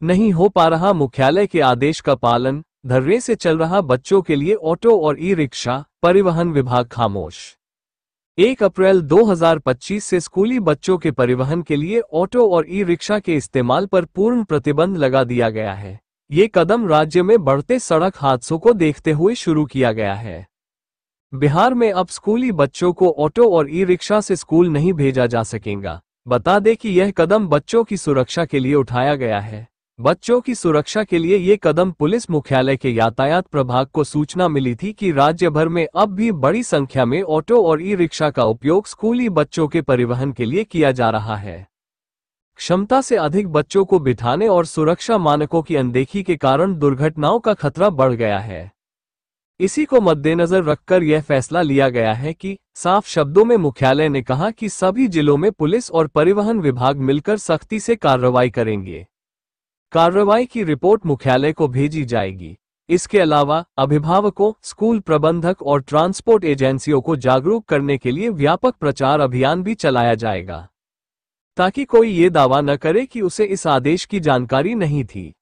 नहीं हो पा रहा मुख्यालय के आदेश का पालन, धर्रे से चल रहा बच्चों के लिए ऑटो और ई रिक्शा, परिवहन विभाग खामोश। 1 अप्रैल 2025 से स्कूली बच्चों के परिवहन के लिए ऑटो और ई रिक्शा के इस्तेमाल पर पूर्ण प्रतिबंध लगा दिया गया है। ये कदम राज्य में बढ़ते सड़क हादसों को देखते हुए शुरू किया गया है। बिहार में अब स्कूली बच्चों को ऑटो और ई रिक्शा से स्कूल नहीं भेजा जा सकेगा। बता दें कि यह कदम बच्चों की सुरक्षा के लिए उठाया गया है। बच्चों की सुरक्षा के लिए ये कदम पुलिस मुख्यालय के यातायात प्रभाग को सूचना मिली थी कि राज्य भर में अब भी बड़ी संख्या में ऑटो और ई रिक्शा का उपयोग स्कूली बच्चों के परिवहन के लिए किया जा रहा है। क्षमता से अधिक बच्चों को बिठाने और सुरक्षा मानकों की अनदेखी के कारण दुर्घटनाओं का खतरा बढ़ गया है। इसी को मद्देनजर रखकर यह फैसला लिया गया है कि साफ शब्दों में मुख्यालय ने कहा कि सभी जिलों में पुलिस और परिवहन विभाग मिलकर सख्ती से कार्रवाई करेंगे। कार्रवाई की रिपोर्ट मुख्यालय को भेजी जाएगी। इसके अलावा अभिभावकों, स्कूल प्रबंधक और ट्रांसपोर्ट एजेंसियों को जागरूक करने के लिए व्यापक प्रचार अभियान भी चलाया जाएगा, ताकि कोई ये दावा न करे कि उसे इस आदेश की जानकारी नहीं थी।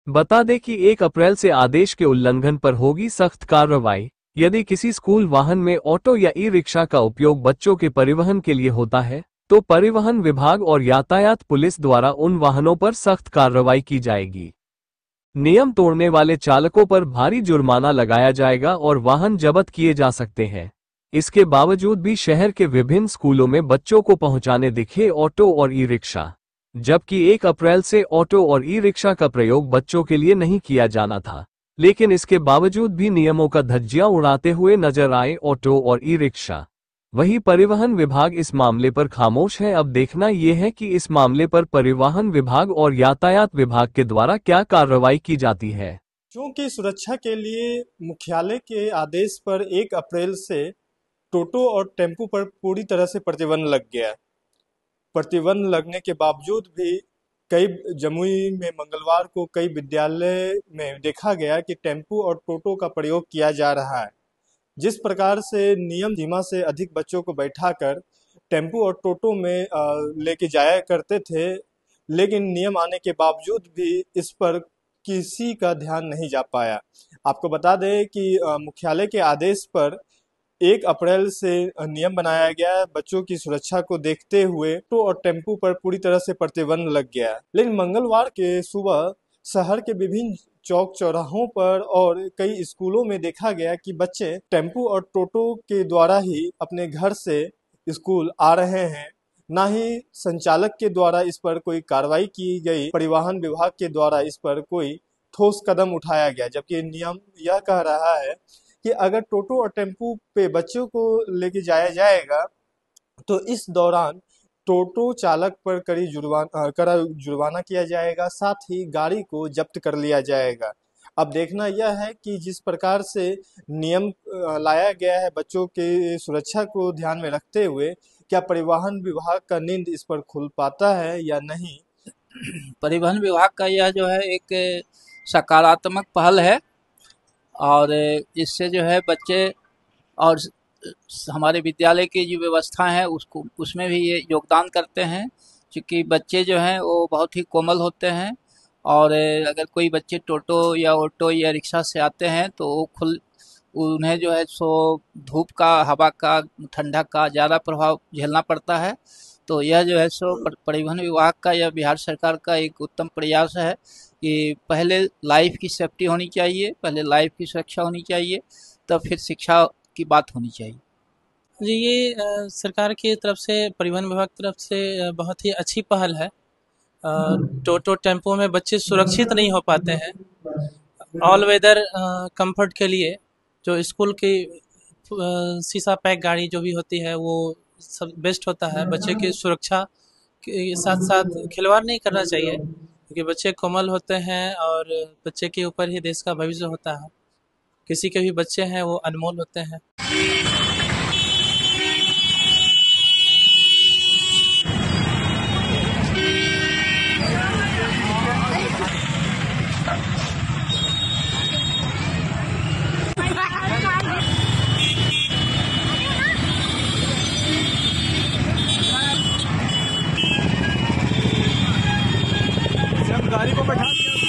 बता दें कि 1 अप्रैल से आदेश के उल्लंघन पर होगी सख्त कार्रवाई। यदि किसी स्कूल वाहन में ऑटो या ई रिक्शा का उपयोग बच्चों के परिवहन के लिए होता है, तो परिवहन विभाग और यातायात पुलिस द्वारा उन वाहनों पर सख्त कार्रवाई की जाएगी। नियम तोड़ने वाले चालकों पर भारी जुर्माना लगाया जाएगा और वाहन जब्त किए जा सकते हैं। इसके बावजूद भी शहर के विभिन्न स्कूलों में बच्चों को पहुंचाने दिखे ऑटो और ई रिक्शा, जबकि 1 अप्रैल से ऑटो और ई रिक्शा का प्रयोग बच्चों के लिए नहीं किया जाना था, लेकिन इसके बावजूद भी नियमों का धज्जियां उड़ाते हुए नजर आए ऑटो और ई रिक्शा। वहीं परिवहन विभाग इस मामले पर खामोश है। अब देखना यह है कि इस मामले पर परिवहन विभाग और यातायात विभाग के द्वारा क्या कार्रवाई की जाती है। क्योंकि सुरक्षा के लिए मुख्यालय के आदेश पर 1 अप्रैल से टोटो और टेम्पो पर पूरी तरह से प्रतिबंध लग गया। प्रतिबंध लगने के बावजूद भी जमुई में मंगलवार को कई विद्यालय में देखा गया कि टेम्पो और टोटो का प्रयोग किया जा रहा है। जिस प्रकार से नियम सीमा से अधिक बच्चों को बैठाकर टेम्पो और टोटो में लेके जाया करते थे, लेकिन नियम आने के बावजूद भी इस पर किसी का ध्यान नहीं जा पाया। आपको बता दें कि मुख्यालय के आदेश पर 1 अप्रैल से नियम बनाया गया है। बच्चों की सुरक्षा को देखते हुए ऑटो और टेम्पो पर पूरी तरह से प्रतिबंध लग गया है। लेकिन मंगलवार के सुबह शहर के विभिन्न चौक चौराहों पर और कई स्कूलों में देखा गया कि बच्चे टेम्पो और टोटो के द्वारा ही अपने घर से स्कूल आ रहे हैं। ना ही संचालक के द्वारा इस पर कोई कार्रवाई की गई, परिवहन विभाग के द्वारा इस पर कोई ठोस कदम उठाया गया, जबकि नियम यह कह रहा है कि अगर टोटो और टेम्पो पे बच्चों को लेके जाया जाएगा तो इस दौरान टोटो चालक पर कड़ा जुर्माना किया जाएगा, साथ ही गाड़ी को जब्त कर लिया जाएगा। अब देखना यह है कि जिस प्रकार से नियम लाया गया है बच्चों के सुरक्षा को ध्यान में रखते हुए, क्या परिवहन विभाग का नींद इस पर खुल पाता है या नहीं। परिवहन विभाग का यह जो है एक सकारात्मक पहल है और इससे जो है बच्चे और हमारे विद्यालय की जो व्यवस्था है उसमें भी ये योगदान करते हैं, क्योंकि बच्चे जो हैं वो बहुत ही कोमल होते हैं और अगर कोई बच्चे टोटो या ऑटो या रिक्शा से आते हैं तो उन्हें जो है सो धूप का, हवा का, ठंडा का ज़्यादा प्रभाव झेलना पड़ता है। तो यह जो है सो परिवहन विभाग का या बिहार सरकार का एक उत्तम प्रयास है कि पहले लाइफ की सेफ्टी होनी चाहिए, पहले लाइफ की सुरक्षा होनी चाहिए, तब फिर शिक्षा की बात होनी चाहिए। जी, ये सरकार की तरफ से, परिवहन विभाग की तरफ से बहुत ही अच्छी पहल है। टोटो टेम्पो में बच्चे सुरक्षित नहीं हो पाते हैं। ऑल वेदर कंफर्ट के लिए जो स्कूल की शीशा पैक गाड़ी जो भी होती है वो सब बेस्ट होता है। बच्चे की सुरक्षा के साथ साथ खिलवाड़ नहीं करना चाहिए, क्योंकि बच्चे कोमल होते हैं और बच्चे के ऊपर ही देश का भविष्य होता है। किसी के भी बच्चे हैं वो अनमोल होते हैं। गाड़ी को विभाग के